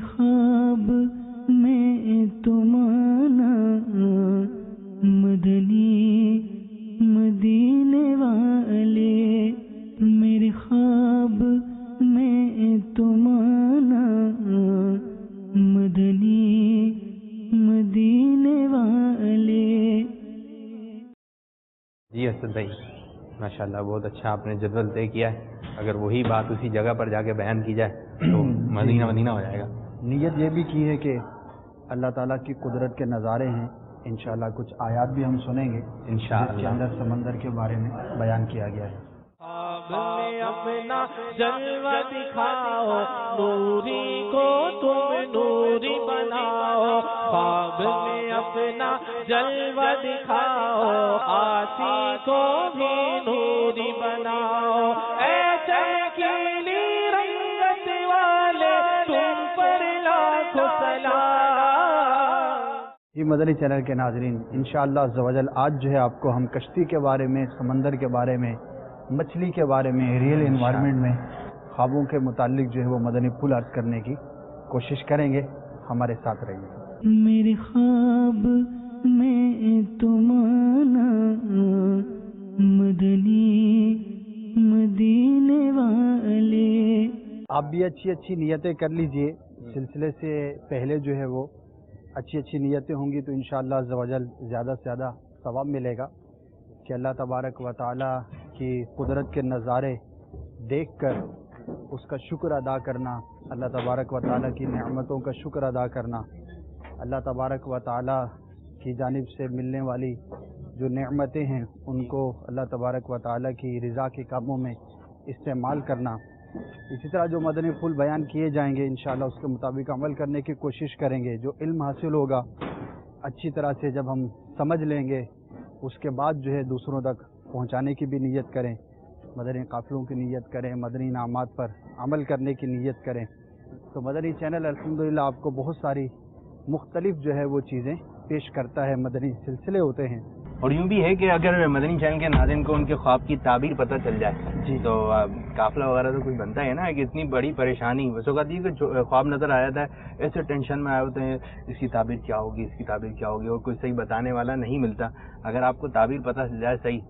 خواب میں تمہارا مدنی مدینے والے، میرے خواب میں تمہارا مدنی مدینے والے۔ جی اسد بھائی ماشاءاللہ بہت اچھا آپ نے جدول طے کیا ہے، اگر وہی بات اسی جگہ پر جا کے بیان کی جائے تو مدینہ مدینہ ہو جائے گا۔ نیت یہ بھی کی ہے کہ اللہ تعالیٰ کی قدرت کے نظارے ہیں، انشاءاللہ کچھ آیات بھی ہم سنیں گے انشاءاللہ، جس کے اندر سمندر کے بارے میں بیان کیا گیا ہے۔ اپنا جلوہ دکھاؤ، نوری کو تم نوری بناؤ، خواب میں اپنا جلوہ دکھاؤ، آسی کو بھی نوری بناؤ، اے چمکیلی رنگت والے تم پر لاکھوں سلام۔ یہ مدنی چینل کے ناظرین، انشاءاللہ عز و جل آج جو ہے آپ کو ہم کشتی کے بارے میں، سمندر کے بارے میں، مچھلی کے بارے میں، ریئل انوائرمنٹ میں خوابوں کے متعلق جو ہے وہ مدنی پھول عرض کرنے کی کوشش کریں گے، ہمارے ساتھ رہیے۔ میرے خواب میں تمہارا مدنی مدینے والے۔ آپ بھی اچھی اچھی نیتیں کر لیجئے، سلسلے سے پہلے جو ہے وہ اچھی اچھی نیتیں ہوں گی تو انشاءاللہ عز و جل زیادہ سے زیادہ ثواب ملے گا، کہ اللہ تبارک و تعالیٰ کی قدرت کے نظارے دیکھ کر اس کا شکر ادا کرنا، اللہ تبارک و تعالیٰ کی نعمتوں کا شکر ادا کرنا، اللہ تبارک و تعالیٰ کی جانب سے ملنے والی جو نعمتیں ہیں ان کو اللہ تبارک و تعالیٰ کی رضا کے کاموں میں استعمال کرنا۔ اسی طرح جو مدنی پھول بیان کیے جائیں گے انشاءاللہ اس کے مطابق عمل کرنے کی کوشش کریں گے۔ جو علم حاصل ہوگا اچھی طرح سے جب ہم سمجھ لیں گے، اس کے بعد جو ہے دوسروں تک پہنچانے کی بھی نیت کریں، مدنی قافلوں کی نیت کریں، مدنی انعامات پر عمل کرنے کی نیت کریں۔ تو مدنی چینل الحمدللہ آپ کو بہت ساری مختلف جو ہے وہ چیزیں پیش کرتا ہے، مدنی سلسلے ہوتے ہیں۔ اور یوں بھی ہے کہ اگر مدنی چینل کے ناظرین کو ان کے خواب کی تعبیر پتہ چل جائے جی تو قافلہ وغیرہ تو کچھ بنتا ہے نا، کہ اتنی بڑی پریشانی بس اوقات یہ کہ خواب نظر آ جاتا ہے، ایسے ٹینشن میں آئے ہوتے ہیں اس کی تعبیر کیا ہوگی، اس کی تعبیر کیا ہوگی، اور کوئی صحیح بتانے والا نہیں ملتا۔ اگر آپ کو تعبیر پتہ چل جائے صحیح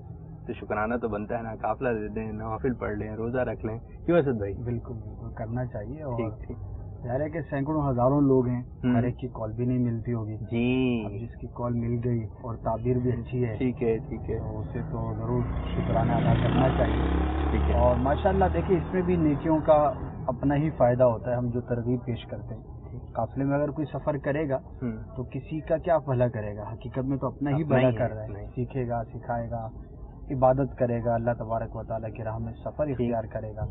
تو شکرانہ تو بنتا ہے نا، قافلہ دے دیں، نوافل پڑھ لیں، روزہ رکھ لیں، کیوں اسد بھائی؟ بالکل بالکل کرنا چاہیے۔ اور ٹھیک ظاہر ہے کہ سینکڑوں ہزاروں لوگ ہیں، ہر ایک کی کال بھی نہیں ملتی ہوگی، جی، اب جس کی کال مل گئی اور تعبیر بھی اچھی ہے ٹھیک ہے ٹھیک ہے، تو اسے تو ضرور شکرانہ ادا کرنا چاہیے۔ ٹھیک ہے، اور ماشاءاللہ دیکھیے اس میں بھی نیکیوں کا اپنا ہی فائدہ ہوتا ہے، ہم جو ترغیب پیش کرتے ہیں قافلے میں اگر کوئی سفر کرے گا تو کسی کا کیا بھلا کرے گا، حقیقت میں تو اپنا ہی بھلا کر رہا ہے، سیکھے گا، سکھائے گا، عبادت کرے گا، اللہ تبارک و تعالیٰ کی راہ میں سفر اختیار کرے گا۔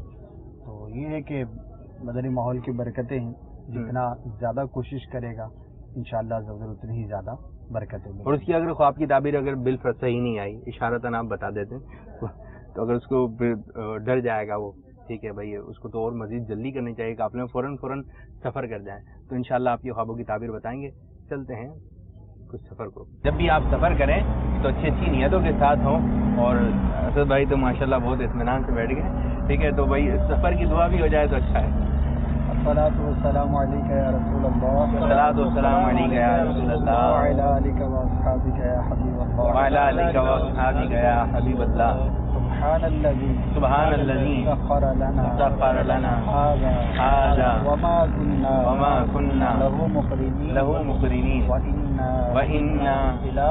تو یہ ہے کہ مدنی ماحول کی برکتیں ہیں، جتنا زیادہ کوشش کرے گا انشاءاللہ ضرور اتنی ہی زیادہ برکتیں ملیں گی۔ اور اس کی اگر خواب کی تعبیر اگر بالفرض صحیح نہیں آئی، اشارتاً آپ بتا دیتے ہیں تو اگر اس کو ڈر جائے گا وہ، ٹھیک ہے بھائی، اس کو تو اور مزید جلدی کرنی چاہیے کہ آپ نے فوراً سفر کر جائیں، تو انشاءاللہ آپ کی خوابوں کی تعبیر بتائیں گے۔ چلتے ہیں کچھ سفر کو۔ جب بھی آپ سفر کریں تو اچھی نیتوں کے ساتھ ہوں، اور اسد بھائی تو ماشاءاللہ بہت اطمینان سے بیٹھ گئے، ٹھیک ہے، تو بھائی سفر کی دعا بھی ہو جائے تو اچھا ہے۔ الصلاۃ والسلام علیک یا رسول اللہ، الصلاۃ والسلام علیک یا رسول اللہ، وعلی آلک واصحابک یا حبیب اللہ، وعلی آلک واصحابک یا حبیب اللہ۔ سبحان الذی سخر لنا هذا وما كنا له مقرنین وإنا إلى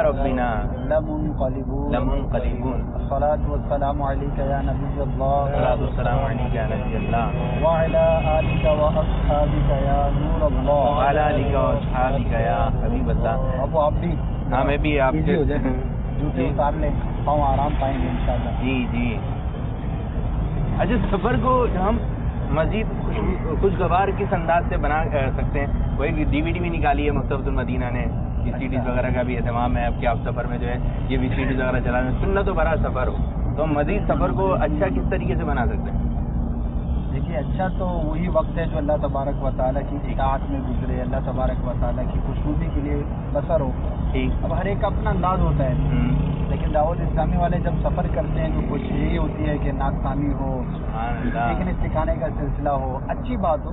ربنا لمنقلبون۔ الصلاۃ والسلام علیک یا نبی اللہ، الصلاۃ والسلام علیک یا نبی اللہ، وعلی آلک واصحابک یا نور اللہ، وعلی آلک واصحابک یا حبیب اللہ۔ اب آپ بھی، ہاں میں بھی آپ کے جوتے اتار لیں، پاؤں آرام پائیں گے انشاءاللہ۔ جی۔ اچھا، سفر کو ہم مزید خوشگوار کس انداز سے بنا سکتے ہیں؟ وہ ایک ڈی وی ڈی بھی نکالی ہے مکتبۃ المدینہ نے، وی سی ڈیز وغیرہ کا بھی اہتمام ہے اب کہ آپ سفر میں جو ہے یہ وی سی ڈیز وغیرہ چلانا، سنت و بھرا سفر ہو، تو ہم مزید سفر کو اچھا کس طریقے سے بنا سکتے ہیں؟ دیکھیے اچھا تو وہی وقت ہے جو اللہ تبارک و تعالیٰ کی اطاعت میں گزرے، اللہ تبارک و تعالیٰ کی خوشنودی کے لیے بسر ہو۔ ٹھیک، اب ہر ایک کا اپنا انداز ہوتا ہے، لیکن دعوت اسلامی والے جب سفر کرتے ہیں تو کوشش یہی ہوتی ہے کہ ناک خوانی ہو، سیکھنے سکھانے کا سلسلہ ہو، اچھی بات ہو،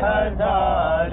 1000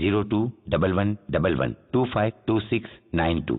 021111252692,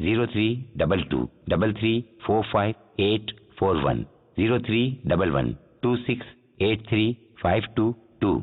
0322334541, 0311268352,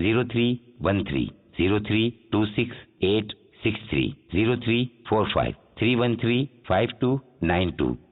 0313032686, 0345313592,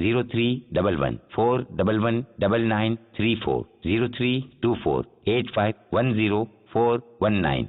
0311411934, 032485104119।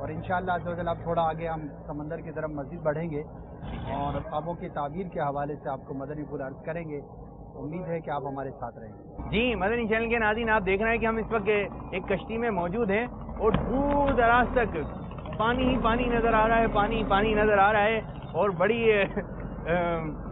اور انشاءاللہ عز و جل اب تھوڑا آگے ہم سمندر کی طرف مزید بڑھیں گے اور خوابوں کی تعبیر کے حوالے سے آپ کو مدنی پھول عرض کریں گے. امید ہے کہ آپ ہمارے ساتھ رہیں گے. جی مدنی چینل کے ناظرین آپ دیکھ رہے ہیں کہ ہم اس وقت ایک کشتی میں موجود ہیں اور دور دراز تک پانی ہی پانی نظر آ رہا ہے, پانی پانی نظر آ رہا ہے اور بڑی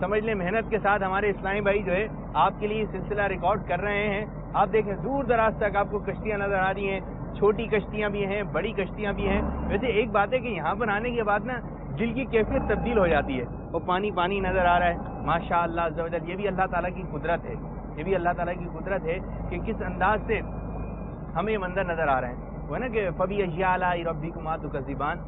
سمجھ لیں محنت کے ساتھ ہمارے اسلامی بھائی جو ہے آپ کے لیے سلسلہ ریکارڈ کر رہے ہیں. آپ دیکھیں دور دراز تک آپ کو کشتیاں نظر آ رہی ہیں, چھوٹی کشتیاں بھی ہیں, بڑی کشتیاں بھی ہیں. ویسے ایک بات ہے کہ یہاں پر آنے کے بعد نا دل کی کیفیت تبدیل ہو جاتی ہے, اور پانی پانی نظر آ رہا ہے. ماشاء اللہ عز و جل, یہ بھی اللہ تعالیٰ کی قدرت ہے, یہ بھی اللہ تعالیٰ کی قدرت ہے کہ کس انداز سے ہمیں یہ منظر نظر آ رہے ہیں. وہ ہے نا کہ فبی اجیاء ربکما تکذبان,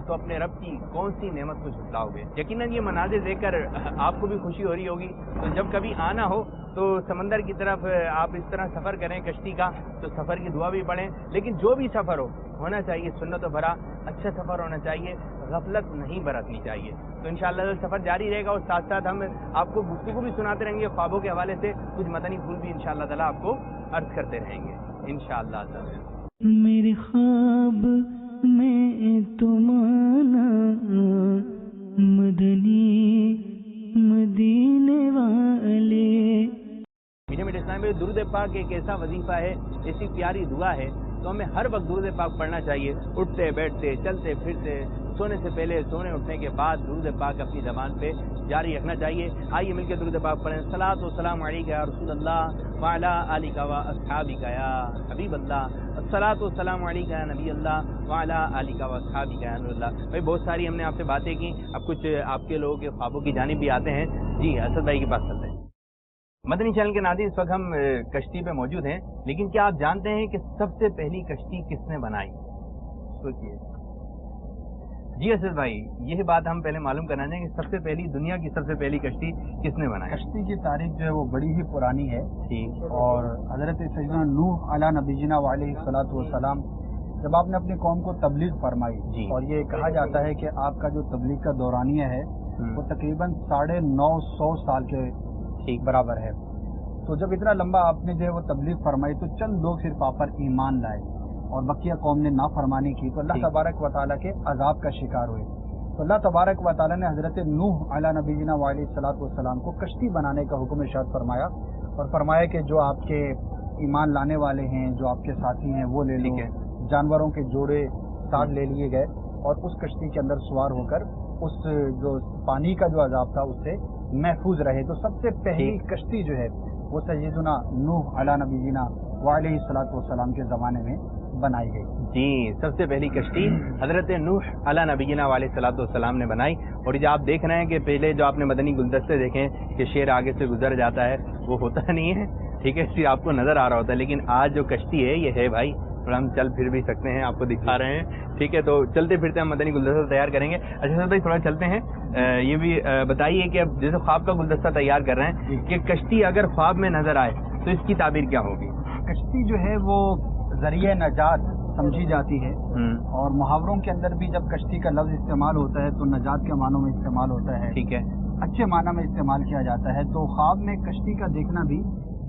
تو اپنے رب کی کون سی نعمت کو جھٹلاؤ گے. یقیناً یہ مناظر دیکھ کر آپ کو بھی خوشی ہو رہی ہوگی. تو جب کبھی آنا ہو تو سمندر کی طرف آپ اس طرح سفر کریں کشتی کا, تو سفر کی دعا بھی پڑھیں. لیکن جو بھی سفر ہو ہونا چاہیے سنت و بھرا, اچھا سفر ہونا چاہیے, غفلت نہیں برتنی چاہیے. تو انشاءاللہ سفر جاری رہے گا اور ساتھ ساتھ ہم آپ کو گفتگو بھی سناتے رہیں گے خوابوں کے حوالے سے. کچھ مدنی پھول بھی انشاءاللہ تعالیٰ آپ کو عرض کرتے رہیں گے انشاءاللہ تعالیٰ. میرے خواب میں تمہارا مدنی مدینے والے. میٹھے میٹھے اسلام میں درود پاک ایک ایسا وظیفہ ہے, ایسی پیاری دعا ہے, تو ہمیں ہر وقت درود پاک پڑھنا چاہیے. اٹھتے بیٹھتے چلتے پھرتے, سونے سے پہلے سونے اٹھنے کے بعد درود پاک اپنی زبان پہ جاری رکھنا چاہیے. آئیے مل کے درود پاک پڑھیں. صلاۃ و سلام علیکہ یا رسول اللہ وعلی آلک و اصحابک یا حبیب اللہ. صلاۃ و سلام علیکہ یا نبی اللہ وعلی آلک و اصحابک یا نور اللہ. بھائی بہت ساری ہم نے آپ سے باتیں کی, اب کچھ آپ کے لوگوں کے خوابوں کی جانب بھی آتے ہیں. جی اسد بھائی کے پاس چلتے ہیں. مدنی چینل کے ناظرین اس وقت ہم کشتی پہ موجود ہیں, لیکن کیا آپ جانتے ہیں کہ سب سے پہلی کشتی کس نے بنائی؟ سوچیے. جی اسد بھائی یہ بات ہم پہلے معلوم کرنا چاہیں کہ سب سے پہلی دنیا کی سب سے پہلی کشتی کس نے بنائی؟ کشتی کی تاریخ جو ہے وہ بڑی ہی پرانی ہے. ٹھیک. اور حضرت سیدنا نوح علیہ نبینا علیہ الصلوۃ والسلام جب آپ نے اپنی قوم کو تبلیغ فرمائی, جی. اور یہ کہا جاتا ہے کہ آپ کا جو تبلیغ کا دورانیہ ہے وہ تقریباً 950 سال کے برابر ہے. تو جب اتنا لمبا آپ نے جو ہے وہ تبلیغ فرمائی تو چند لوگ صرف آپ پر ایمان لائے اور بقیہ قوم نے نافرمانی کی, تو اللہ تبارک و تعالیٰ کے عذاب کا شکار ہوئے. تو اللہ تبارک و تعالیٰ نے حضرت نوح علیہ نبینا علیہ الصلوۃ والسلام کو کشتی بنانے کا حکم ارشاد فرمایا, اور فرمایا کہ جو آپ کے ایمان لانے والے ہیں, جو آپ کے ساتھی ہیں وہ لے لو. جانوروں کے جوڑے ساتھ لے لیے گئے اور اس کشتی کے اندر سوار ہو کر اس جو پانی کا جو عذاب تھا اس سے محفوظ رہے. تو سب سے پہلی کشتی جو ہے وہ سیدنا نوح علیہ نبینا علیہ الصلوۃ والسلام کے زمانے میں بنائی گئی. جی سب سے پہلی کشتی حضرت نوح علیہ نبینا علیہ الصلوۃ والسلام نے بنائی. اور یہ آپ دیکھ رہے ہیں کہ پہلے جو آپ نے مدنی گلدستے دیکھیں کہ شیر آگے سے گزر جاتا ہے, وہ ہوتا نہیں ہے, ٹھیک ہے, اس آپ کو نظر آ رہا ہوتا ہے. لیکن آج جو کشتی ہے یہ ہے بھائی, اور ہم چل پھر بھی سکتے ہیں, آپ کو دکھا رہے ہیں, ٹھیک ہے. تو چلتے پھرتے ہم مدنی گلدستہ تیار کریں گے. اچھا سر بھائی تھوڑا چلتے ہیں, یہ بھی بتائیے کہ اب جیسے خواب کا گلدستہ تیار کر رہے ہیں کہ کشتی اگر خواب میں نظر آئے تو اس کی تعبیر کیا ہوگی؟ کشتی جو ہے وہ ذریعہ نجات سمجھی جاتی ہے, اور محاوروں کے اندر بھی جب کشتی کا لفظ استعمال ہوتا ہے تو نجات کے معنوں میں استعمال ہوتا ہے, ٹھیک ہے, اچھے معنی میں استعمال کیا جاتا ہے. تو خواب میں کشتی کا دیکھنا بھی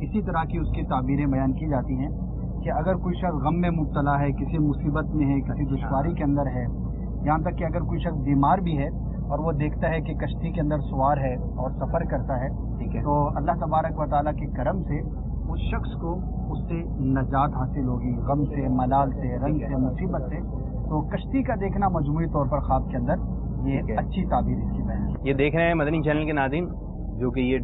اسی طرح کی اس کی تعبیریں بیان کی جاتی ہیں کہ اگر کوئی شخص غم میں مبتلا ہے, کسی مصیبت میں ہے, کسی دشواری کے اندر ہے, یہاں تک کہ اگر کوئی شخص بیمار بھی ہے اور وہ دیکھتا ہے کہ کشتی کے اندر سوار ہے اور سفر کرتا ہے, ٹھیک ہے, تو اللہ تبارک و تعالیٰ کے کرم سے اس شخص کو اس سے نجات حاصل ہوگی, غم سے, ملال سے, رنج سے, مصیبت سے. تو کشتی کا دیکھنا مجموعی طور پر خواب کے اندر یہ اچھی تعبیر اس کی بیان. یہ دیکھ رہے ہیں مدنی چینل کے ناظرین جو کہ یہ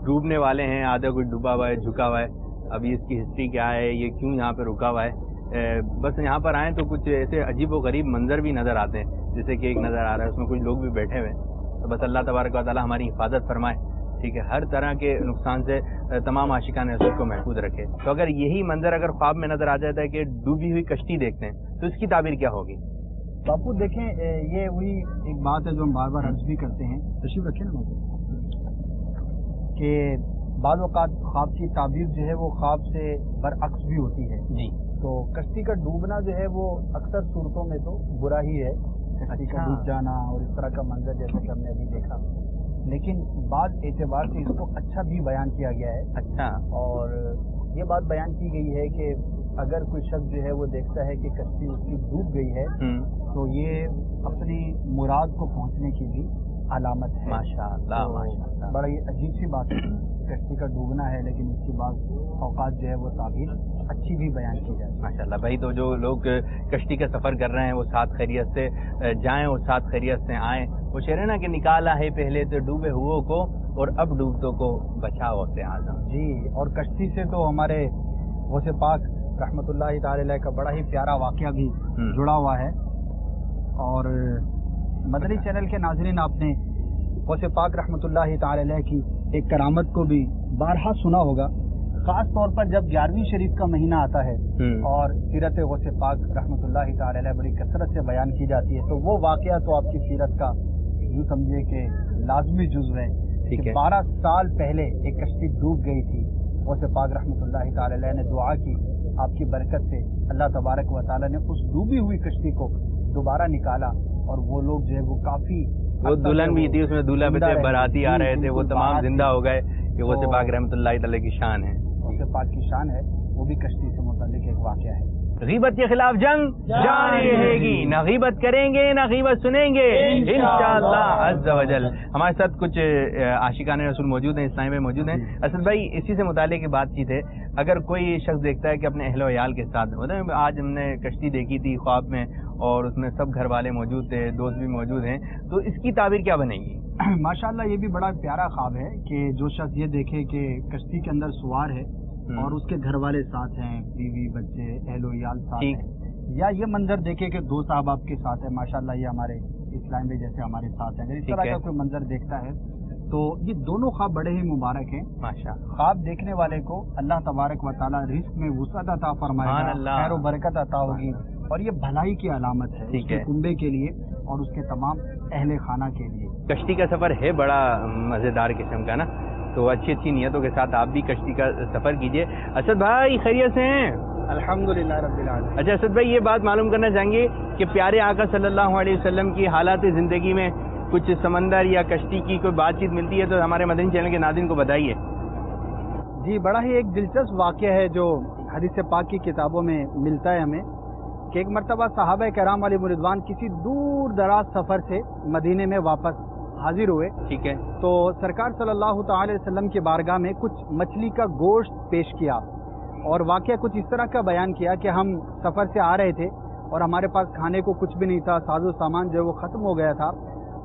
ڈوبنے والے ہیں, آدھا کوئی ڈوبا ہوا ہے, جھکا ہوا ہے. ابھی اس کی ہسٹری کیا ہے, یہ کیوں یہاں پہ رکا ہوا ہے, بس یہاں پر آئیں تو کچھ ایسے عجیب و غریب منظر بھی نظر آتے ہیں. جیسے کہ ایک نظر آ رہا ہے اس میں کچھ لوگ بھی بیٹھے ہوئے ہیں. تو بس اللہ تبارک و تعالیٰ ہماری حفاظت فرمائے, ٹھیک ہے, ہر طرح کے نقصان سے تمام عاشقان رسول کو محفوظ رکھے. تو اگر یہی منظر اگر خواب میں نظر آ جاتا ہے کہ ڈوبی ہوئی کشتی دیکھتے ہیں تو اس کی تعبیر کیا ہوگی؟ باپو دیکھیں یہ وہی ایک بات ہے جو ہم بار بار عرض بھی کرتے ہیں, تشریف رکھیں نا کہ بعض اوقات خواب کی تعبیر جو ہے وہ خواب سے برعکس بھی ہوتی ہے. جی. تو کشتی کا ڈوبنا جو ہے وہ اکثر صورتوں میں تو برا ہی ہے, کشتی کا ڈوب جانا اور اس طرح کا منظر جیسا کہ ہم نے ابھی دیکھا, لیکن بعض اعتبار سے اس کو اچھا بھی بیان کیا گیا ہے. اچھا. اور یہ بات بیان کی گئی ہے کہ اگر کوئی شخص جو ہے وہ دیکھتا ہے کہ کشتی اس کی ڈوب گئی ہے تو یہ اپنی مراد کو پہنچنے کی بھی علامت ہے. ماشاءاللہ بڑا یہ عجیب سی بات ہے, کشتی کا ڈوبنا ہے لیکن اس کی بعض اوقات جو ہے وہ تعبیر اچھی بھی بیان کی جائے. ماشاءاللہ بھائی, تو جو لوگ کشتی کا سفر کر رہے ہیں وہ ساتھ خیریت سے جائیں اور ساتھ خیریت سے آئیں. وہ شعر ہے نا کہ نکالا ہے پہلے تو ڈوبے ہوئے کو اور اب ڈوبتوں کو بچاؤ سے اعظم. جی, اور کشتی سے تو ہمارے غوث پاک رحمۃ اللہ تعالی علیہ کا بڑا ہی پیارا واقعہ بھی جڑا ہوا ہے. اور مدنی چینل کے ناظرین, آپ نے غوث پاک رحمۃ اللہ تعالی علیہ کی ایک کرامت کو بھی بارہا سنا ہوگا, خاص طور پر جب 11ویں شریف کا مہینہ آتا ہے اور سیرت غوث پاک رحمۃ اللہ تعالی علیہ بڑی کثرت سے بیان کی جاتی ہے, تو وہ واقعہ تو آپ کی سیرت کا یوں سمجھے کہ لازمی جزو ہے. 12 سال پہلے ایک کشتی ڈوب گئی تھی, غوث پاک رحمۃ اللہ تعالی علیہ نے دعا کی, آپ کی برکت سے اللہ تبارک و تعالی نے اس ڈوبی ہوئی کشتی کو دوبارہ نکالا, اور وہ لوگ جو ہے وہ کافی, وہ دلہن بھی تھی اس میں, دولہا پہ باراتی آ رہے تھے, وہ تمام زندہ ہو گئے. یہ غوث پاک رحمۃ اللہ تعالی کی شان ہے, غوث پاک کی شان ہے. وہ بھی کشتی سے متعلق ایک واقعہ ہے. غیبت کے خلاف جنگ جاری رہے گی, نہ غیبت کریں گے نہ غیبت سنیں گے انشاءاللہ عز و جل. ہمارے ساتھ کچھ عاشقان رسول موجود ہیں, اسلامی میں موجود ہیں. اسد بھائی, اسی سے متعلق بات چیت ہے, اگر کوئی شخص دیکھتا ہے کہ اپنے اہل و عیال کے ساتھ, مطلب آج ہم نے کشتی دیکھی تھی خواب میں اور اس میں سب گھر والے موجود تھے, دوست بھی موجود ہیں, تو اس کی تعبیر کیا بنے گی؟ ماشاءاللہ یہ بھی بڑا پیارا خواب ہے کہ جو شخص یہ دیکھے کہ کشتی کے اندر سوار ہے اور اس کے گھر والے ساتھ ہیں, بیوی بچے اہل و عیال ساتھ ہیں, یا یہ منظر دیکھے کہ دو صاحب آپ کے ساتھ ہیں. ماشاءاللہ یہ ہمارے اسلام میں جیسے ہمارے ساتھ ہیں, اگر اس طرح کا کوئی منظر دیکھتا ہے تو یہ دونوں خواب بڑے ہی مبارک ہیں. خواب دیکھنے والے کو اللہ تبارک و تعالی رزق میں وسعت عطا فرمائے گا, خیر و برکت عطا ہوگی, اور یہ بھلائی کی علامت ہے اس کے کنبے کے لیے اور اس کے تمام اہل خانہ کے لیے. کشتی کا سفر ہے بڑا مزیدار قسم کا نا, تو اچھی اچھی نیتوں کے ساتھ آپ بھی کشتی کا سفر کیجئے. اسد بھائی خیریت سے ہیں؟ الحمدللہ رب العالمین. اچھا اسد بھائی, یہ بات معلوم کرنا چاہیں گے کہ پیارے آقا صلی اللہ علیہ وسلم کی حالات زندگی میں کچھ سمندر یا کشتی کی کوئی بات چیت ملتی ہے تو ہمارے مدنی چینل کے ناظرین کو بتائیے. جی, بڑا ہی ایک دلچسپ واقعہ ہے جو حدیث پاک کی کتابوں میں ملتا ہے ہمیں, کہ ایک مرتبہ صحابہ کرام علیہ رضوان کسی دور دراز سفر سے مدینے میں واپس حاضر ہوئے. ٹھیک ہے. تو سرکار صلی اللہ تعالی وسلم کی بارگاہ میں کچھ مچھلی کا گوشت پیش کیا, اور واقعہ کچھ اس طرح کا بیان کیا کہ ہم سفر سے آ رہے تھے اور ہمارے پاس کھانے کو کچھ بھی نہیں تھا, ساز و سامان جو ہے وہ ختم ہو گیا تھا.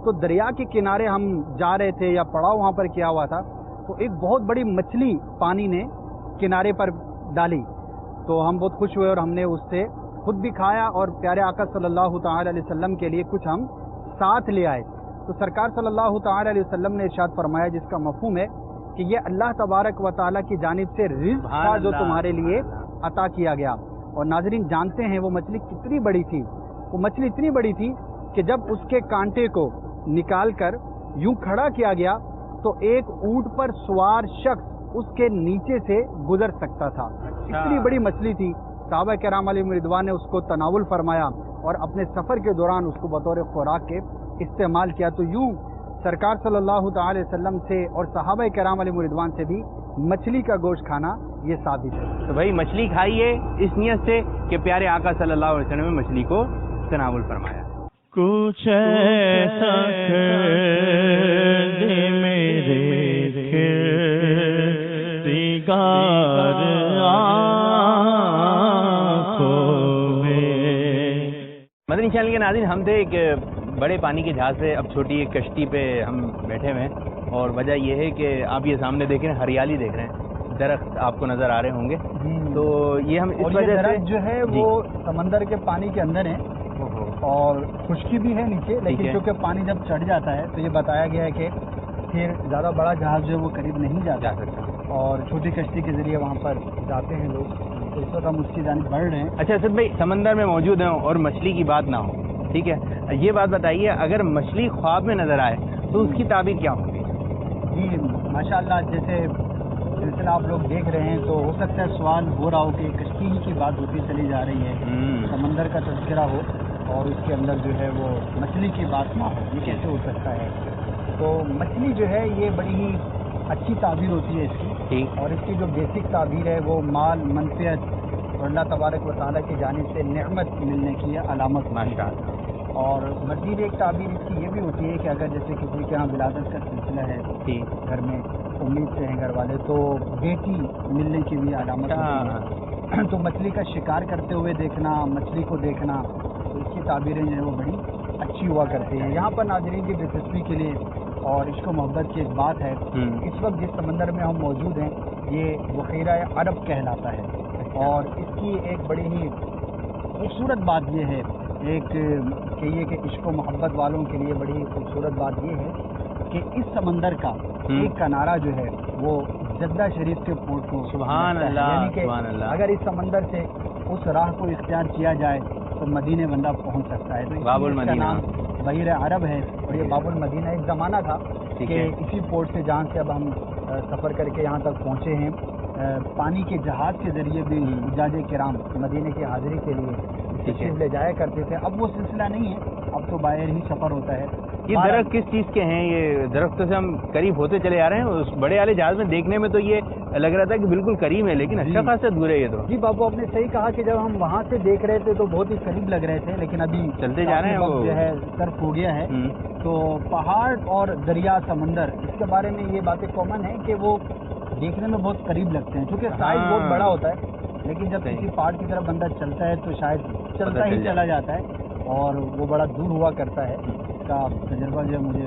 تو دریا کے کنارے ہم جا رہے تھے یا پڑاؤ وہاں پر کیا ہوا تھا, تو ایک بہت بڑی مچھلی پانی نے کنارے پر ڈالی. تو ہم بہت خوش ہوئے اور ہم نے اس سے خود بھی کھایا اور پیارے آقا صلی اللہ تعالی علیہ وسلم کے لیے کچھ ہم ساتھ لے آئے. تو سرکار صلی اللہ تعالی علیہ وسلم نے ارشاد فرمایا, جس کا مفہوم ہے کہ یہ اللہ تبارک و تعالیٰ کی جانب سے رزق تھا جو تمہارے لیے عطا کیا گیا. اور ناظرین جانتے ہیں وہ مچھلی کتنی بڑی تھی. وہ مچھلی اتنی بڑی تھی کہ جب اس کے کانٹے کو نکال کر یوں کھڑا کیا گیا تو ایک اونٹ پر سوار شخص اس کے نیچے سے گزر سکتا تھا. اتنی بڑی مچھلی تھی. صحابہ کرام علیہ رضوان نے اس کو تناول فرمایا اور اپنے سفر کے دوران اس کو بطور خوراک کے استعمال کیا. تو یوں سرکار صلی اللہ تعالی وسلم سے اور صحابہ کرام علیہ رضوان سے بھی مچھلی کا گوشت کھانا یہ ثابت ہے. تو بھائی مچھلی کھائیے اس نیت سے کہ پیارے آقا صلی اللہ علیہ وسلم نے مچھلی کو تناول فرمایا. کچھ ایسا کر دے میرے کردگار آنکھوں میں. مدنی چینل کے ناظرین, ہم تھے ایک بڑے پانی کے جہاز سے اب چھوٹی ایک کشتی پہ ہم بیٹھے ہوئے ہیں, اور وجہ یہ ہے کہ آپ یہ سامنے دیکھ رہے ہیں, ہریالی دیکھ رہے ہیں, درخت آپ کو نظر آ رہے ہوں گے. تو یہ ہم اس وجہ سے جو ہے وہ سمندر کے پانی کے اندر ہے اور خشکی بھی ہے نیچے, لیکن کیونکہ پانی جب چڑھ جاتا ہے تو یہ بتایا گیا ہے کہ پھر زیادہ بڑا جہاز جو ہے وہ قریب نہیں جا سکتا, اور چھوٹی کشتی کے ذریعے وہاں پر جاتے ہیں لوگ. تو اس وقت ہم اس کی جانب بڑھ رہے ہیں. اچھا اسد بھائی, سمندر میں موجود ہیں اور مچھلی کی بات نہ ہو, ٹھیک ہے, یہ بات بتائیے اگر مچھلی خواب میں نظر آئے تو اس کی تعبیر کیا ہوگی؟ جی ماشاءاللہ, جیسے سلسلہ آپ لوگ دیکھ رہے ہیں تو ہو سکتا ہے سوال ہو رہا ہو کہ کشتی ہی کی بات ہوتی چلی جا رہی ہے, سمندر کا تذکرہ ہو اور اس کے اندر جو ہے وہ مچھلی کی بات نہ ہو, یہ کیسے ہو سکتا ہے؟ تو مچھلی جو ہے یہ بڑی ہی اچھی تعبیر ہوتی ہے اس کی, اور اس کی جو بیسک تعبیر ہے وہ مال, منفعت اور اللہ تبارک و تعالیٰ کی جانب سے نعمت ملنے کی یہ علامت ماشاء اللہ. اور مزید ایک تعبیر اس کی یہ بھی ہوتی ہے کہ اگر جیسے کسی کے یہاں ولادت کا سلسلہ ہے گھر میں امید سے ہیں گھر والے تو بیٹی ملنے کی بھی علامت ہوتی ہے. تو مچھلی کا شکار کرتے ہوئے دیکھنا، مچھلی کو دیکھنا، تو اس کی تعبیریں جو ہے وہ بڑی اچھی ہوا کرتی ہیں. یہاں پر ناظرین کی دلچسپی کے لیے اور عشق و محبت کی ایک بات ہے، اس وقت جس سمندر میں ہم موجود ہیں یہ بحیرہ عرب کہلاتا ہے، اور اس کی ایک بڑی ہی خوبصورت بات یہ ہے ایک کہ یہ کہ عشق و محبت والوں کے لیے بڑی خوبصورت بات یہ ہے کہ اس سمندر کا ایک کنارہ جو ہے وہ جدہ شریف کے پورٹ کو سبحان اللہ، یعنی کہ سبحان اللہ. اگر اس سمندر سے اس راہ کو اختیار کیا جائے تو مدینے بندہ پہنچ سکتا ہے. تو باب اس کا المدینہ نام بحیرہ عرب ہے، اور یہ باب المدینہ ایک زمانہ تھا کہ اسی پورٹ سے جہاں سے اب ہم سفر کر کے یہاں تک پہنچے ہیں پانی کے جہاز کے ذریعے بھی حجاج کرام مدینے کی حاضری کے لیے تشریف لے جایا کرتے تھے. اب وہ سلسلہ نہیں ہے، اب تو باہر ہی سفر ہوتا ہے. یہ درخت کس چیز کے ہیں؟ یہ درخت سے ہم قریب ہوتے چلے آ رہے ہیں. اس بڑے والے جہاز میں دیکھنے میں تو یہ لگ رہا تھا کہ بالکل قریب ہے، لیکن اچھا خاصا دور ہے یہ تو. جی بابو آپ نے صحیح کہا کہ جب ہم وہاں سے دیکھ رہے تھے تو بہت ہی قریب لگ رہے تھے، لیکن ابھی چلتے جا رہے ہیں وہ جو ہے صرف ہو گیا ہے. تو پہاڑ اور دریا سمندر اس کے بارے میں یہ باتیں کامن ہیں کہ وہ دیکھنے میں بہت قریب لگتے ہیں کیونکہ سائز بہت بڑا ہوتا ہے، لیکن جب کسی پہاڑ کی طرف بندہ چلتا ہے تو شاید چلتا ہی چلا جاتا ہے اور وہ بڑا دور ہوا کرتا ہے. اس کا تجربہ جو ہے مجھے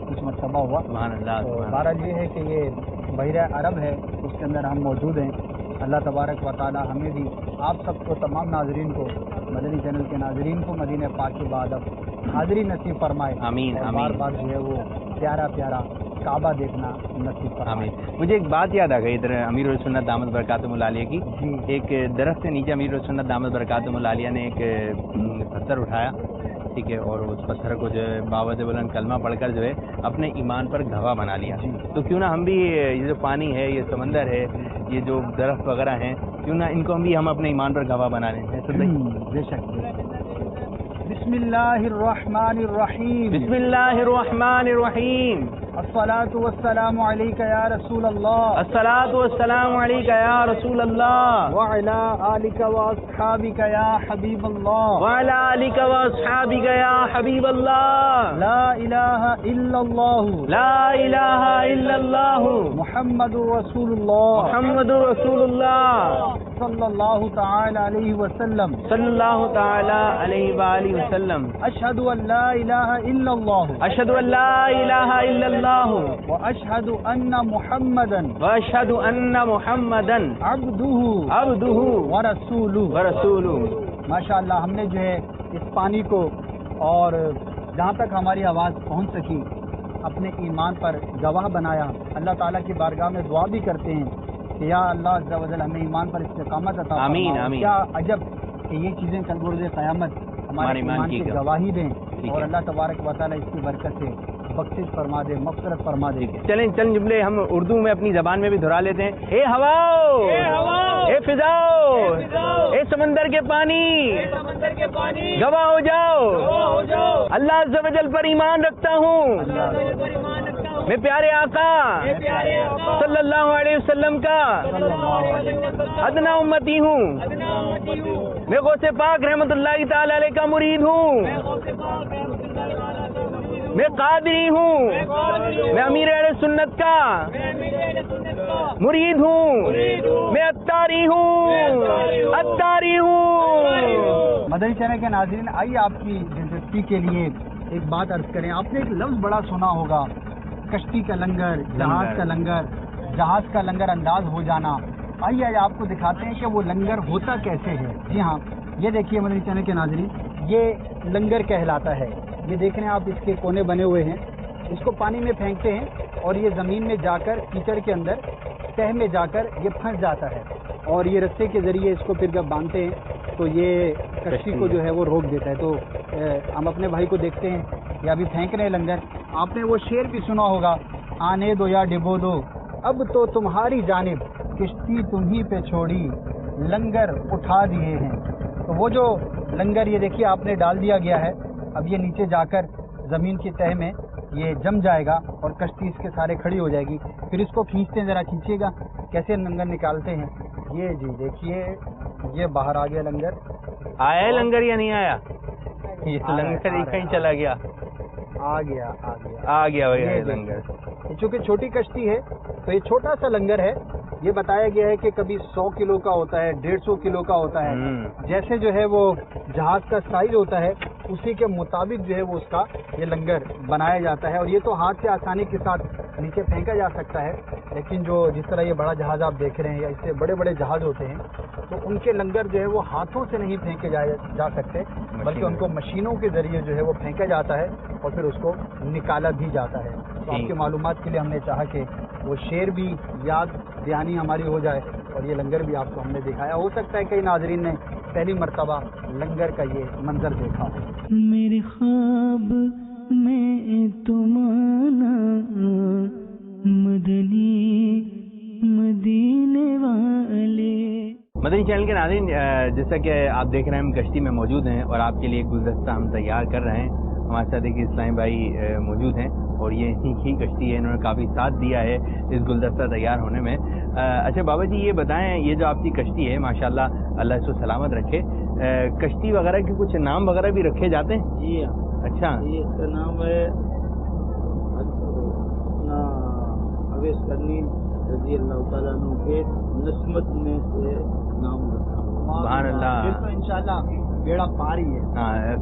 کچھ مرتبہ ہوا. بہرحال یہ ہے کہ یہ بحیرہ عرب ہے، اس کے اندر ہم موجود ہیں. اللہ تبارک و تعالی ہمیں بھی آپ سب کو تمام ناظرین کو مدنی چینل کے ناظرین کو مدینہ پاک کے بعد اب حاضری نصیب فرمائے. آمین اور آمین. بار بار جو ہے وہ پیارا پیارا کعبہ دیکھنا نصیب فرمائے. مجھے ایک بات یاد آ گئی ادھر امیر السنت دامت برکاتہ العالیہ کی. ایک درخت سے نیچے امیر السنت دامت برکاتہ العالیہ نے ایک پتھر اٹھایا، ٹھیک ہے، اور اس پتھر کو جو ہے باوت بلند کلمہ پڑھ کر جو ہے اپنے ایمان پر گواہ بنا لیا. تو کیوں نہ ہم بھی یہ جو پانی ہے، یہ سمندر ہے، یہ جو درخت وغیرہ ہیں، کیوں نہ ان کو بھی ہم اپنے ایمان پر گواہ بنا لیں. بے شک. بسم اللہ الرحمن الرحیم. بسم اللہ الرحمن الرحیم. الصلاۃ والسلام علیک یا رسول اللہ. الصلاۃ والسلام علیک یا رسول اللہ. وعلی آلک واصحابک یا حبیب اللہ. وعلی آلک واصحابک یا حبیب اللہ. لا الہ الا اللہ. لا الہ الا اللہ. محمد رسول اللہ. محمد رسول اللہ. صلی اللہ تعالی علیہ وسلم. صلی اللہ تعالی علیہ وآلہ وسلم. اشہد ان لا الہ الا اللہ. اشہد ان لا الہ الا اللہ. واشہد ان محمدا. واشہد ان محمدا. عبدہ ورسولہ. ماشاء اللہ ہم نے جو ہے اس پانی کو اور جہاں تک ہماری آواز پہنچ سکی اپنے ایمان پر گواہ بنایا. اللہ تعالیٰ کی بارگاہ میں دعا بھی کرتے ہیں کہ یا اللہ عز و جل ہمیں ایمان پر استقامت عطا فرما. آمین آمین. کیا عجب کہ یہ چیزیں کل بروز قیامت ہمارے ایمان کی گواہی دیں اور اللہ تبارک و تعالیٰ اس کی برکت سے بخشش فرما دے، مغفرت فرما دے. چلیں چند جملے ہم اردو میں اپنی زبان میں بھی دہرا لیتے ہیں. اے ہواؤ، اے فضاؤ، اے سمندر کے پانی، گواہ ہو جاؤ اللہ عز و جل پر ایمان رکھتا ہوں. میں پیارے آقا صلی اللہ علیہ وسلم کا ادنا امتی ہوں. میں غوث پاک رحمت اللہ تعالی علیہ کا مرید ہوں. میں قادری ہوں. میں امیر اہل سنت کا مرید ہوں. میں اتاری ہوں. اتاری ہوں. مدنی چینل کے ناظرین آئیے آپ کی دلچسپی کے لیے ایک بات عرض کریں. آپ نے ایک لفظ بڑا سنا ہوگا، کشتی کا لنگر، جہاز کا لنگر، جہاز کا لنگر انداز ہو جانا. آئیے آپ کو دکھاتے ہیں کہ وہ لنگر ہوتا کیسے ہے. جی ہاں، یہ دیکھیے مدنی چینل کے ناظرین، یہ لنگر کہلاتا ہے. یہ دیکھ رہے ہیں آپ، اس کے کونے بنے ہوئے ہیں. اس کو پانی میں پھینکتے ہیں اور یہ زمین میں جا کر کیچڑ کے اندر تہ میں جا کر یہ پھنس جاتا ہے، اور یہ رسے کے ذریعے اس کو پھر جب باندھتے ہیں تو یہ کشتی کو جو ہے وہ روک دیتا ہے. تو ہم اپنے بھائی کو دیکھتے ہیں یہ ابھی پھینک رہے ہیں لنگر. آپ نے وہ شعر بھی سنا ہوگا، آنے دو یا ڈبو دو اب تو تمہاری جانب، کشتی تمہیں پہ چھوڑی لنگر اٹھا دیے ہیں. تو وہ جو لنگر یہ دیکھیے آپ نے ڈال دیا گیا ہے، اب یہ نیچے جا کر زمین کی تہ میں یہ جم جائے گا اور کشتی اس کے سارے کھڑی ہو جائے گی. پھر اس کو کھینچتے ہیں، ذرا کھینچیے گا کیسے لنگر نکالتے ہیں. یہ جی دیکھیے یہ باہر آ گیا لنگر. آیا ہے لنگر یا نہیں آیا؟ یہ لنگر ہی کہیں چلا گیا. آ گیا بھائی لنگر. چونکہ چھوٹی کشتی ہے تو یہ چھوٹا سا لنگر ہے. یہ بتایا گیا ہے کہ کبھی 100 کلو کا ہوتا ہے, 150 کلو کا ہوتا ہے. جیسے جو ہے وہ جہاز کا سائز ہوتا ہے اسی کے مطابق جو ہے وہ اس کا یہ لنگر بنایا جاتا ہے. اور یہ تو ہاتھ سے آسانی کے ساتھ نیچے پھینکا جا سکتا ہے, لیکن جو جس طرح یہ بڑا جہاز آپ دیکھ رہے ہیں یا اس سے بڑے بڑے جہاز ہوتے ہیں تو ان کے لنگر جو ہے وہ ہاتھوں سے نہیں پھینکے جا سکتے, بلکہ ان کو مشینوں کے ذریعے جو ہے وہ پھینکا جاتا ہے اور پھر اس کو نکالا بھی جاتا ہے. تو آپ کی معلومات کے لیے ہم نے چاہا کہ وہ شعر بھی یاد دہانی ہماری ہو جائے اور یہ لنگر بھی آپ کو ہم نے دکھایا. ہو سکتا ہے کئی ناظرین نے پہلی مرتبہ لنگر کا یہ منظر دیکھا ہو. میرے خواب میں تمہارا مدنی مدینے والے. مدنی چینل کے ناظرین, جیسا کہ آپ دیکھ رہے ہیں ہم کشتی میں موجود ہیں اور آپ کے لیے گلدستہ ہم تیار کر رہے ہیں. ہمارے ساتھ ایک اسلامی بھائی موجود ہیں اور یہ ہی کشتی ہے, انہوں نے کافی ساتھ دیا ہے اس گلدستہ تیار ہونے میں. اچھا بابا جی یہ بتائیں, یہ جو آپ کی کشتی ہے ماشاءاللہ اللہ اس کو سلامت رکھے, کشتی وغیرہ کے کچھ نام وغیرہ بھی رکھے جاتے ہیں؟ جی اچھا, یہ اس کا نام ہے اویس کرنی رضی اللہ تعالیٰ عنہ کے نسمت میں سے نام رکھا. سبحان اللہ. انشاءاللہ بیڑا پاری ہے.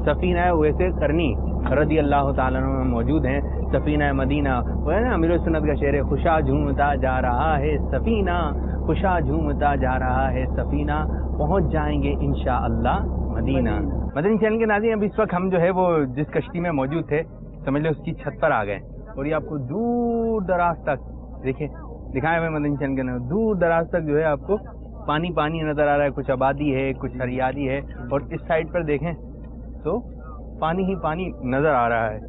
سفینہ اویس کرنی رضی اللہ تعالیٰ عنہ موجود ہیں. سفینہ مدینہ وہ ہے نا امیر سنت کا شعر ہے, خوشا جھومتا جا رہا ہے سفینہ, خوشا جھومتا جا رہا ہے سفینہ, پہنچ جائیں گے انشاءاللہ مدینہ. مدنی چینل کے ناظرین اب اس وقت ہم جو ہے وہ جس کشتی میں موجود تھے سمجھ لو اس کی چھت پر آ گئے اور یہ آپ کو دور دراز تک دیکھیں دکھائے ہوئے مدنی چینل کے ناظرین, دور دراز تک جو ہے آپ کو پانی پانی نظر آ رہا ہے. کچھ آبادی ہے, کچھ ہریالی ہے اور اس سائڈ پر دیکھیں تو پانی ہی پانی نظر آ رہا ہے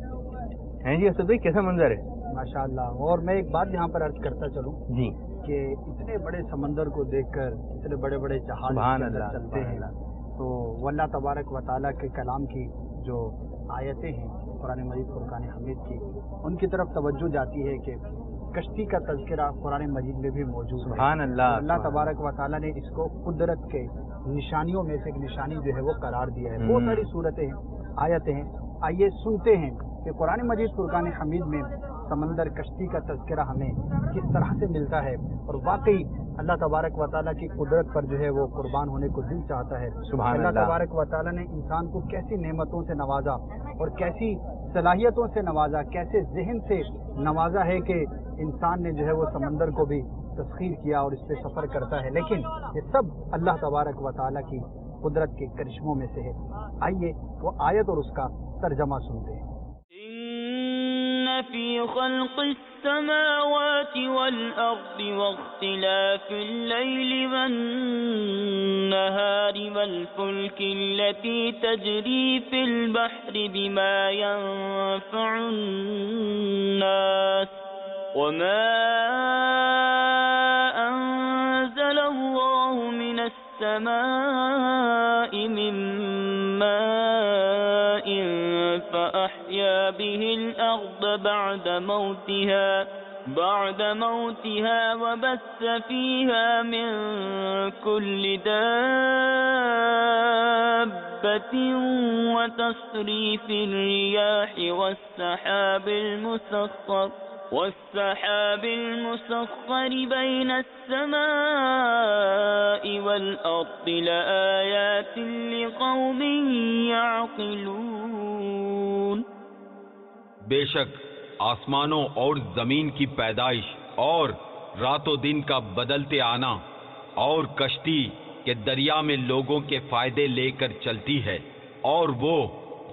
جی. اسد بھائی کیسا منظر ہے ماشاءاللہ. اور میں ایک بات یہاں پر عرض کرتا چلوں جی کہ اتنے بڑے سمندر کو دیکھ کر اتنے بڑے بڑے جہاز چلتے ہیں تو اللہ تبارک و تعالیٰ کے کلام کی جو آیتیں ہیں قرآن مجید فرقان حمید کی, ان کی طرف توجہ جاتی ہے کہ کشتی کا تذکرہ قرآن مجید میں بھی موجود ہے. سبحان اللہ. اللہ تبارک و تعالیٰ نے اس کو قدرت کے نشانیوں میں سے ایک نشانی جو ہے وہ قرار دیا ہے. بہت ساری صورتیں ہیں, آیتیں ہیں. آئیے سنتے ہیں کہ قرآن مجید فرقان حمید میں سمندر کشتی کا تذکرہ ہمیں کس طرح سے ملتا ہے اور واقعی اللہ تبارک و تعالیٰ کی قدرت پر جو ہے وہ قربان ہونے کو دل چاہتا ہے. اللہ تبارک و تعالیٰ نے انسان کو کیسی نعمتوں سے نوازا اور کیسی صلاحیتوں سے نوازا, کیسے ذہن سے نوازا ہے کہ انسان نے جو ہے وہ سمندر کو بھی تسخیر کیا اور اس پہ سفر کرتا ہے. لیکن یہ سب اللہ تبارک و تعالیٰ کی قدرت کے کرشموں میں سے ہے. آئیے وہ آیت اور اس کا ترجمہ سنتے ہیں. في خلق السماوات والأرض واختلاف الليل والنهار والفلك التي تجري في البحر بما ينفع الناس وما أنزل الله من السماء من ماء فأحيا به الأرض بعد موتها وبث فيها من كل دابة وتصريف الرياح والسحاب المسخر بين السماء والأرض لآيات لقوم يعقلون. بے شک آسمانوں اور زمین کی پیدائش اور رات و دن کا بدلتے آنا اور کشتی کے دریا میں لوگوں کے فائدے لے کر چلتی ہے, اور وہ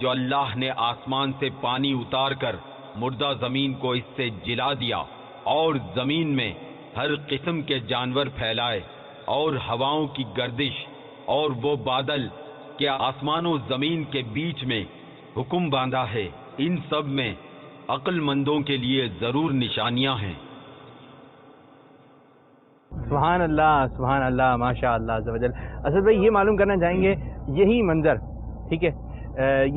جو اللہ نے آسمان سے پانی اتار کر مردہ زمین کو اس سے جلا دیا اور زمین میں ہر قسم کے جانور پھیلائے اور ہواؤں کی گردش اور وہ بادل کہ آسمان و زمین کے بیچ میں حکم باندھا ہے, ان سب میں عقل مندوں کے لیے ضرور نشانیاں ہیں. سبحان اللہ ماشاء اللہ عز و جل. اسد بھائی یہ معلوم کرنا چاہیں گے یہی منظر ٹھیک ہے,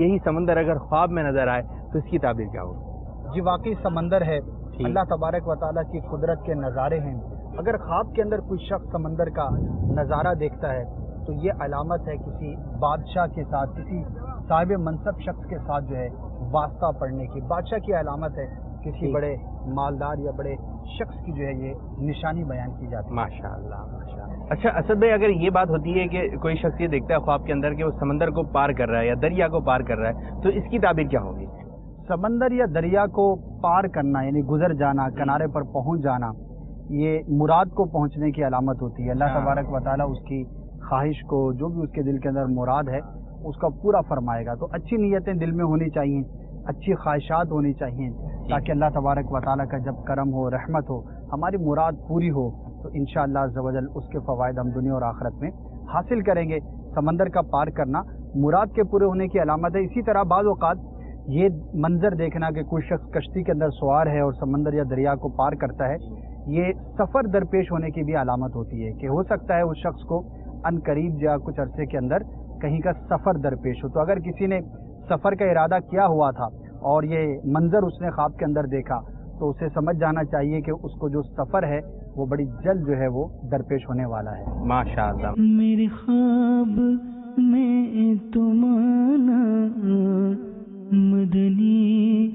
یہی سمندر اگر خواب میں نظر آئے تو اس کی تعبیر کیا ہوگی؟ جی واقعی سمندر ہے, اللہ تبارک و تعالیٰ کی قدرت کے نظارے ہیں. اگر خواب کے اندر کوئی شخص سمندر کا نظارہ دیکھتا ہے تو یہ علامت ہے کسی بادشاہ کے ساتھ، کسی صاحب منصب شخص کے ساتھ جو ہے واسطہ پڑنے کی. بادشاہ کی علامت ہے، کسی بڑے مالدار یا بڑے شخص کی جو ہے یہ نشانی بیان کی جاتی ہے. ماشاء اللہ ماشاء اللہ. اچھا اسد بھائی، اگر یہ بات ہوتی ہے کہ کوئی شخص یہ دیکھتا ہے خواب کے اندر کہ وہ سمندر کو پار کر رہا ہے یا دریا کو پار کر رہا ہے، تو اس کی تعبیر کیا ہوگی؟ سمندر یا دریا کو پار کرنا یعنی گزر جانا، کنارے پر پہنچ جانا، یہ مراد کو پہنچنے کی علامت ہوتی ہے. اللہ تبارک و تعالیٰ اس کی خواہش کو، جو بھی اس کے دل کے اندر مراد ہے، اس کا پورا فرمائے گا. تو اچھی نیتیں دل میں ہونی چاہیے، اچھی خواہشات ہونی چاہیے، تاکہ اللہ تبارک و تعالیٰ کا جب کرم ہو، رحمت ہو، ہماری مراد پوری ہو، تو انشاءاللہ عز و جل اس کے فوائد ہم دنیا اور آخرت میں حاصل کریں گے. سمندر کا پار کرنا مراد کے پورے ہونے کی علامت ہے. اسی طرح بعض اوقات یہ منظر دیکھنا کہ کوئی شخص کشتی کے اندر سوار ہے اور سمندر یا دریا کو پار کرتا ہے، یہ سفر درپیش ہونے کی بھی علامت ہوتی ہے کہ ہو سکتا ہے اس شخص کو ان قریب یا کچھ عرصے کے اندر کہیں کا سفر درپیش ہو. تو اگر کسی نے سفر کا ارادہ کیا ہوا تھا اور یہ منظر اس نے خواب کے اندر دیکھا، تو اسے سمجھ جانا چاہیے کہ اس کو جو سفر ہے وہ بڑی جلد جو ہے وہ درپیش ہونے والا ہے. ماشاءاللہ. میرے خواب میں تمہارا مدنی